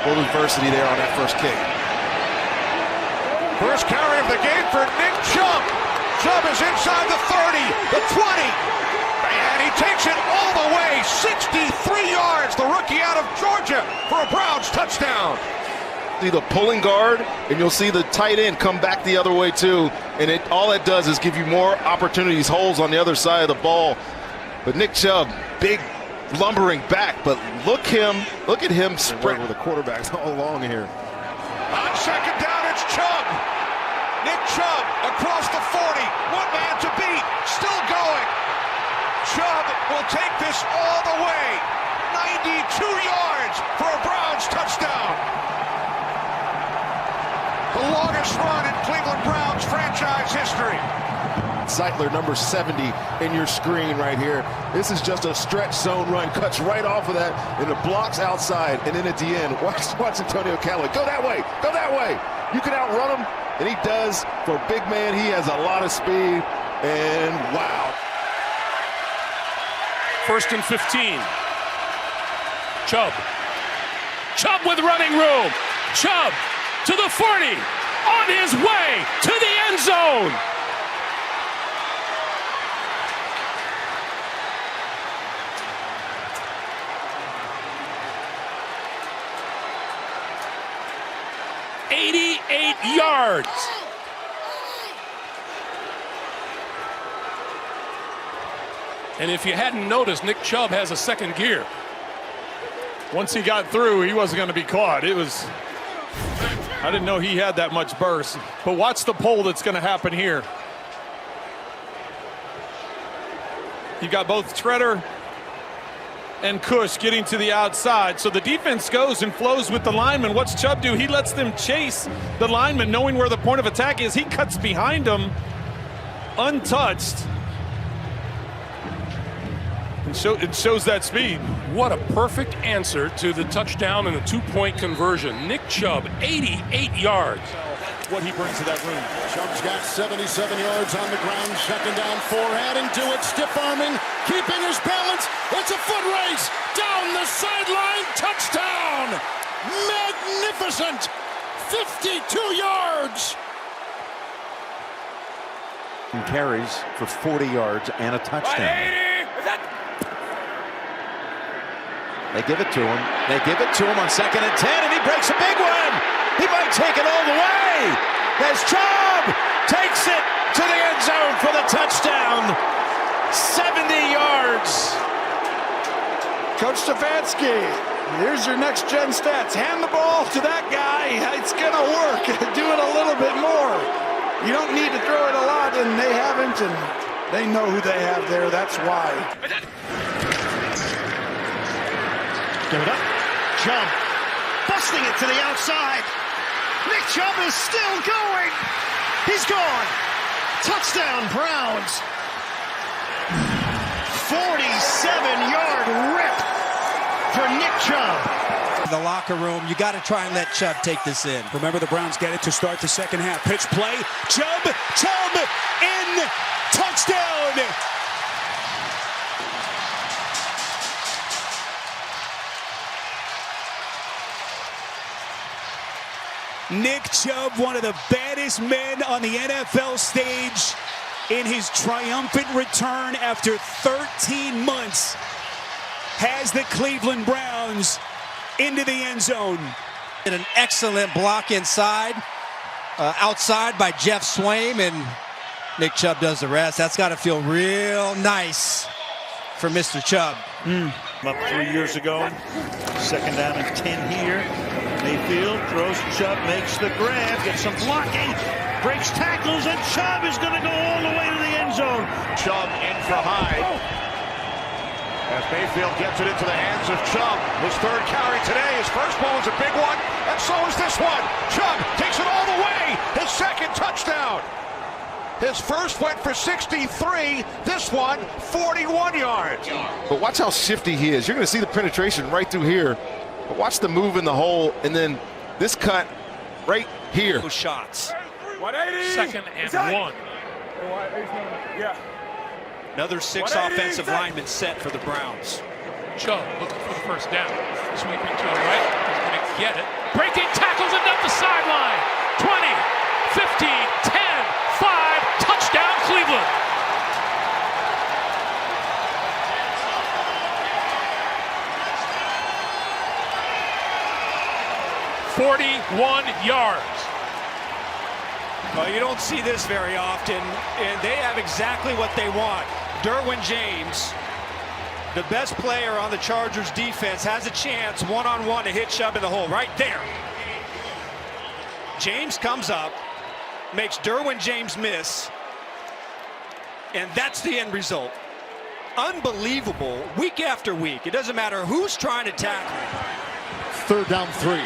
little adversity there on that first kick. First carry of the game for Nick Chubb. Chubb is inside the 30, the 20, and he takes it all the way, 63 yards. The rookie out of Georgia for a Browns touchdown. See the pulling guard, and you'll see the tight end come back the other way too. And all it does is give you more opportunities, holes on the other side of the ball. But Nick Chubb, big lumbering back, but look at him sprint with the quarterbacks all along here. On second down, it's Chubb. Nick Chubb across the 40, one man to beat, still going. Chubb will take this all the way, 92 yards for a Browns touchdown. The longest run in Cleveland Browns franchise history. Zeitler, number 70 in your screen right here. This is just a stretch zone run, cuts right off of that, and it blocks outside. And then at the end, watch Antonio Callaway. Go that way, go that way. You can outrun him, and he does. For a big man, he has a lot of speed, and wow. First and 15. Chubb. Chubb with running room. Chubb to the 40, on his way to the end zone. $88 yards. And if you hadn't noticed, Nick Chubb has a second gear. Once he got through, he wasn't going to be caught. I didn't know he had that much burst. But watch the pull that's going to happen here. You got both Treader and Cush getting to the outside. So the defense goes and flows with the lineman. What's Chubb do? He lets them chase the lineman, knowing where the point of attack is. He cuts behind them, untouched. It shows that speed. What a perfect answer to the touchdown and the two-point conversion. Nick Chubb, 88 yards. What he brings to that room. Chubb's got 77 yards on the ground. Second down, 4. Adding to it, stiff arming, keeping his balance. It's a foot race down the sideline. Touchdown! Magnificent! 52 yards. Carries for 40 yards and a touchdown. They give it to him. They give it to him on 2nd and 10, and he breaks a big one. He might take it all the way. As Chubb takes it to the end zone for the touchdown. 70 yards. Coach Stefanski, here's your next-gen stats. Hand the ball to that guy. It's going to work. Do it a little bit more. You don't need to throw it a lot, and they haven't, and they know who they have there. That's why. Give it up. Chubb busting it to the outside. Nick Chubb is still going. He's gone. Touchdown, Browns. 47-yard rip for Nick Chubb. The locker room, you got to try and let Chubb take this in. Remember, the Browns get it to start the second half. Pitch play. Chubb in. Touchdown. Nick Chubb, one of the baddest men on the NFL stage, in his triumphant return after 13 months, has the Cleveland Browns into the end zone. And an excellent block inside, outside by Jeff Swaim, and Nick Chubb does the rest. That's got to feel real nice for Mr. Chubb. Up 3 years ago, second down and 10 here. Mayfield throws, Chubb makes the grab, gets some blocking, breaks tackles, and Chubb is going to go all the way to the end zone. Chubb in for Hyde. As Mayfield gets it into the hands of Chubb. His third carry today. His first one was a big one, and so is this one. Chubb takes it all the way. His second touchdown. His first went for 63. This one, 41 yards. But watch how shifty he is. You're going to see the penetration right through here. But watch the move in the hole, and then this cut right here. Those shots. 2nd and 1. Yeah. Another 6 offensive linemen set for the Browns. Chubb looking for the first down. Sweeping to the right. He's going to get it. Breaking tackles and up the sideline. 20, 15, 10, 5, touchdown Cleveland. yards. Well, you don't see this very often, and they have exactly what they want. Derwin James, the best player on the Chargers defense, has a chance one-on-one to hit Chubb in the hole right there. James comes up, makes Derwin James miss, and that's the end result. Unbelievable, week after week. It doesn't matter who's trying to tackle. 3rd down 3.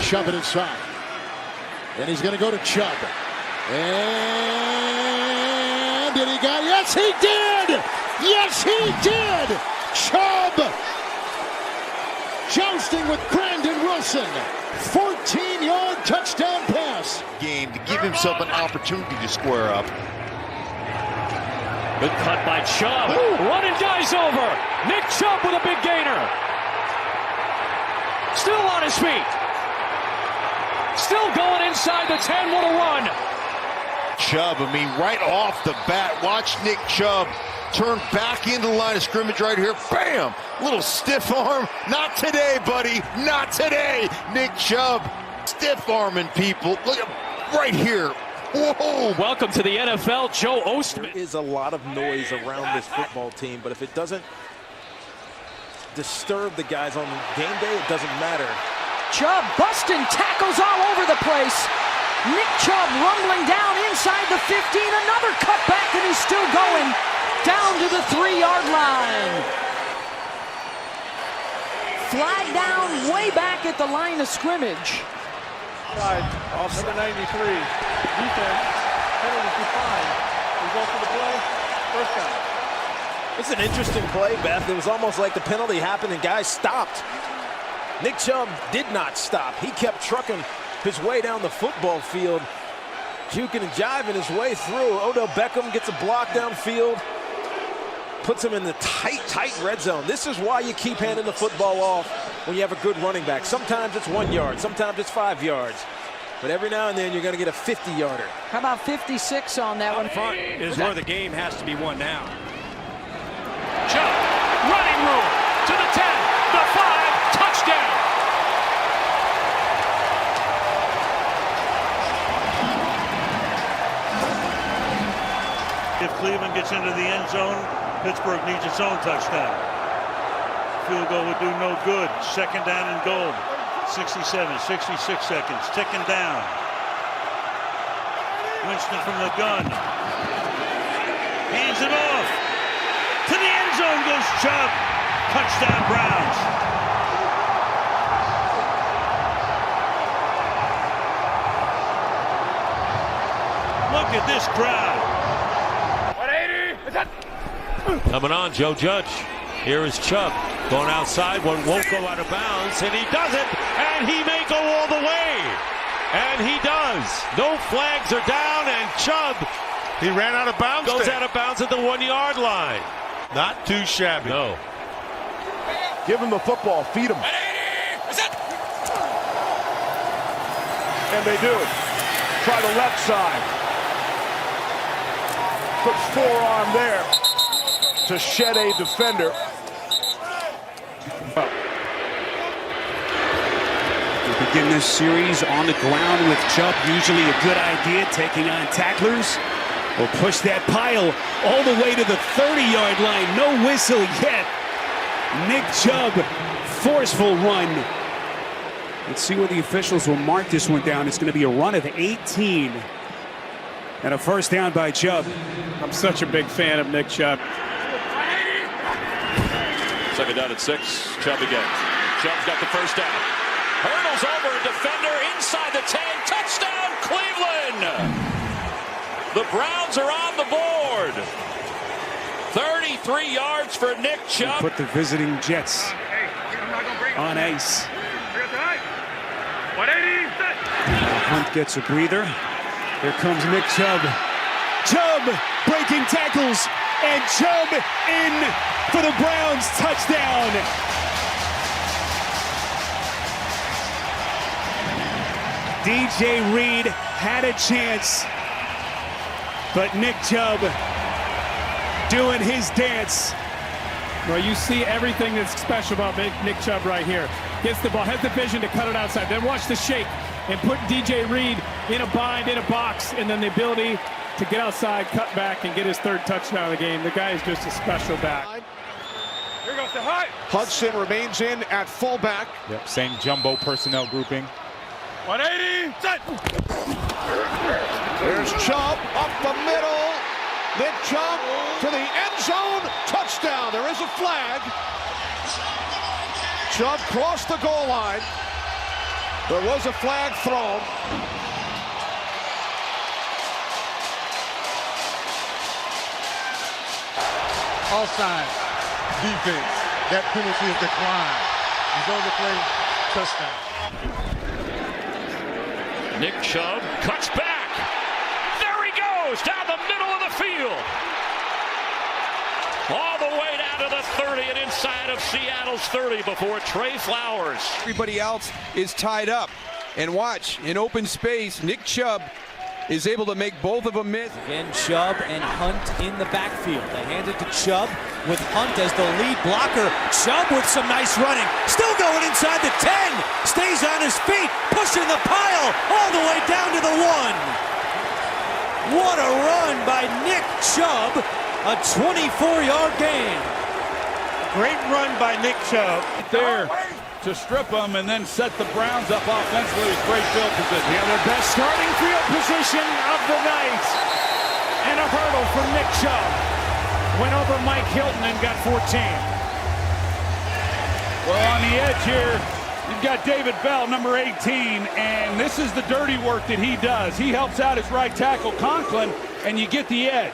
Shove it inside. And he's going to go to Chubb. And did he got? Yes, he did! Yes, he did! Chubb jousting with Brandon Wilson. 14-yard touchdown pass. Game to give himself an opportunity to square up. Good cut by Chubb. Running guys over. Nick Chubb with a big gainer. Still on his feet. Still going inside the 10. What a run. Chubb, I mean, right off the bat, watch Nick Chubb turn back into the line of scrimmage right here. Bam! Little stiff arm. Not today, buddy. Not today. Nick Chubb stiff arming people. Look at right here. Whoa! Welcome to the NFL, Joe Ostman. There is a lot of noise around this football team, but if it doesn't disturb the guys on game day, it doesn't matter. Chubb busting tackles all over the place. Nick Chubb rumbling down inside the 15. Another cutback, and he's still going down to the 3-yard line. Flag down way back at the line of scrimmage. Off number 93. Defense. Penalty defined. Result of the play. First down. It's an interesting play, Beth. It was almost like the penalty happened and guys stopped. Nick Chubb did not stop. He kept trucking his way down the football field, juking and jiving his way through. Odell Beckham gets a block downfield, puts him in the tight red zone. This is why you keep handing the football off when you have a good running back. Sometimes it's 1 yard, sometimes it's 5 yards. But every now and then you're going to get a 50-yarder. How about 56 on that one? Front is where the game has to be won now. Chubb, running room to the 10, the 5, touchdown. If Cleveland gets into the end zone, Pittsburgh needs its own touchdown. Field goal would do no good. 2nd down and goal. 67, 66 seconds. Ticking down. Winston from the gun. Hands it off. To the end zone goes Chubb. Touchdown Browns. Look at this crowd. Coming on, Joe Judge. Here is Chubb going outside. One won't go out of bounds, and he does it, and he may go all the way. And he does. No flags are down, and Chubb, He ran out of bounds. goes out of bounds at the 1-yard line. Not too shabby. No. Give him the football. Feed him. And they do. Try the left side. Puts forearm there to shed a defender. We begin this series on the ground with Chubb. Usually a good idea, taking on tacklers. Will push that pile all the way to the 30-yard line. No whistle yet. Nick Chubb, forceful run. Let's see where the officials will mark this one down. It's going to be a run of 18. And a first down by Chubb. I'm such a big fan of Nick Chubb. 2nd down and 6. Chubb again. Chubb's got the first down. Hurdles over a defender inside the 10. Touchdown, Cleveland! The Browns are on the board. 33 yards for Nick Chubb. Put the visiting Jets on ice. Hunt gets a breather. Here comes Nick Chubb. Chubb breaking tackles, and Chubb in for the Browns touchdown. DJ Reed had a chance, but Nick Chubb doing his dance. Well, you see everything that's special about Nick Chubb right here. Gets the ball, has the vision to cut it outside. Then watch the shake and put DJ Reed in a bind, in a box, and then the ability to get outside, cut back, and get his third touchdown of the game. The guy is just a special back. Here goes the high. Hudson remains in at fullback. Yep, same jumbo personnel grouping. 180. Set. There's Chubb up the middle. Nick Chubb to the end zone. Touchdown. There is a flag. Chubb crossed the goal line. There was a flag thrown. Offside. Defense. That penalty is declined. Result of play, touchdown. Nick Chubb cuts back. There he goes down the middle of the field. All the way down to the 30 and inside of Seattle's 30 before Trey Flowers. Everybody else is tied up. And watch, in open space, Nick Chubb is able to make both of them miss. Again, Chubb and Hunt in the backfield. They hand it to Chubb with Hunt as the lead blocker. Chubb with some nice running. Still going inside the 10. Stays on his feet, pushing the pile all the way down to the 1. What a run by Nick Chubb. A 24-yard gain. Great run by Nick Chubb. There to strip them and then set the Browns up offensively with great field position. Yeah, their best starting field position of the night. And a hurdle from Nick Chubb. Went over Mike Hilton and got 14. Well, on the edge here, you've got David Bell, number 18, and this is the dirty work that he does. He helps out his right tackle, Conklin, and you get the edge.